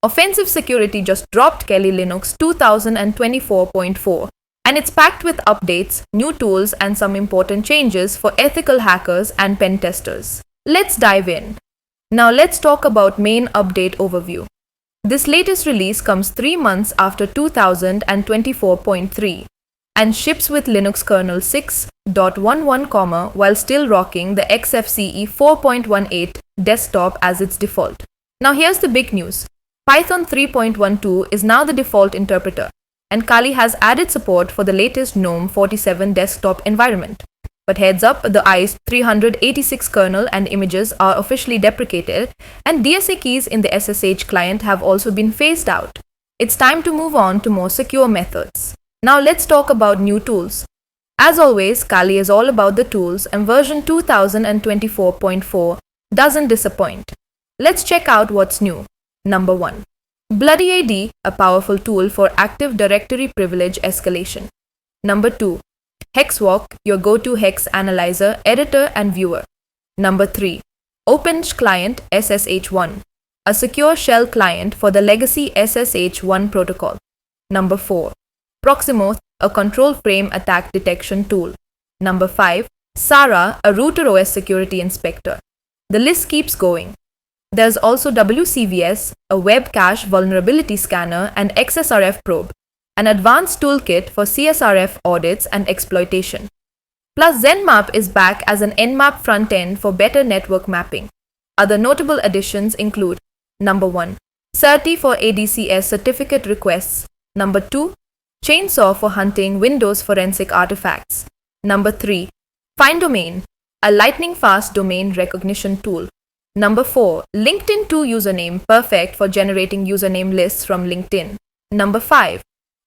Offensive security just dropped Kali Linux 2024.4, and it's packed with updates, new tools, and some important changes for ethical hackers and pen testers. Let's dive in. Now let's talk about main update overview. This latest release comes 3 months after 2024.3 and ships with Linux Kernel 6.11, while still rocking the XFCE 4.18 desktop as its default. Now here's the big news. Python 3.12 is now the default interpreter, and Kali has added support for the latest GNOME 47 desktop environment. But heads up, the ICE 386 kernel and images are officially deprecated, and DSA keys in the SSH client have also been phased out. It's time to move on to more secure methods. Now let's talk about new tools. As always, Kali is all about the tools, and version 2024.4 doesn't disappoint. Let's check out what's new. Number 1. bloodyAD, a powerful tool for Active Directory privilege escalation. Number 2. HexWalk, your go-to hex analyzer, editor, and viewer. Number 3. OpenSH Client SSH1, a secure shell client for the legacy SSH1 protocol. Number 4. Proximoth, a control frame attack detection tool. Number 5. Sara, a router OS security inspector. The list keeps going. There's also WCVS, a web cache vulnerability scanner, and XSRF probe, an advanced toolkit for CSRF audits and exploitation. Plus, ZenMap is back as an Nmap front-end for better network mapping. Other notable additions include: Number 1. Certi for ADCS certificate requests. Number 2. Chainsaw for hunting Windows forensic artifacts. Number 3. FindDomain, a lightning-fast domain recognition tool. Number 4. LinkedIn 2 username, perfect for generating username lists from LinkedIn. Number 5.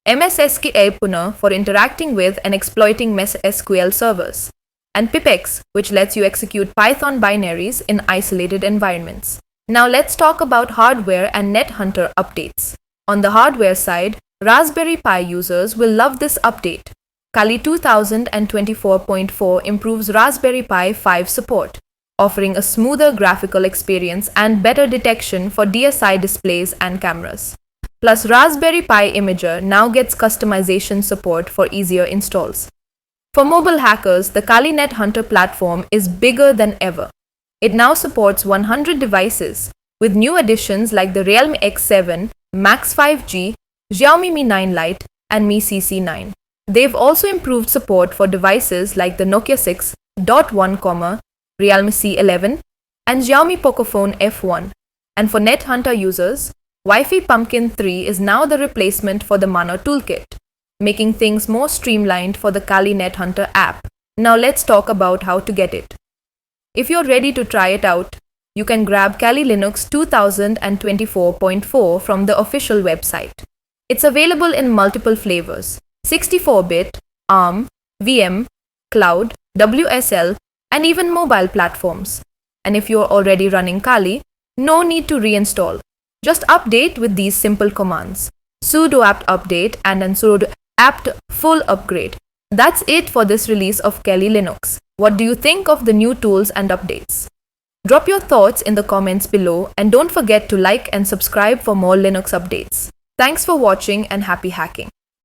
MSSQL Puna for interacting with and exploiting MySQL servers. And PipX, which lets you execute Python binaries in isolated environments. Now let's talk about hardware and NetHunter updates. On the hardware side, Raspberry Pi users will love this update. Kali 2024.4 improves Raspberry Pi 5 support, offering a smoother graphical experience and better detection for DSI displays and cameras. Plus, Raspberry Pi Imager now gets customization support for easier installs. For mobile hackers, the Kali NetHunter platform is bigger than ever. It now supports 100 devices, with new additions like the Realme X7, Max 5G, Xiaomi Mi 9 Lite, and Mi CC9. They've also improved support for devices like the Nokia 6.1, Realme C11, and Xiaomi Pocophone F1. And for NetHunter users, Wi-Fi Pumpkin 3 is now the replacement for the Mana toolkit, making things more streamlined for the Kali NetHunter app. Now let's talk about how to get it. If you're ready to try it out, you can grab Kali Linux 2024.4 from the official website. It's available in multiple flavors: 64-bit, ARM, VM, Cloud, WSL, and even mobile platforms. And if you're already running Kali, no need to reinstall. Just update with these simple commands: sudo apt update and then sudo apt full upgrade. That's it for this release of Kali Linux. What do you think of the new tools and updates? Drop your thoughts in the comments below, and don't forget to like and subscribe for more Linux updates. Thanks for watching and happy hacking.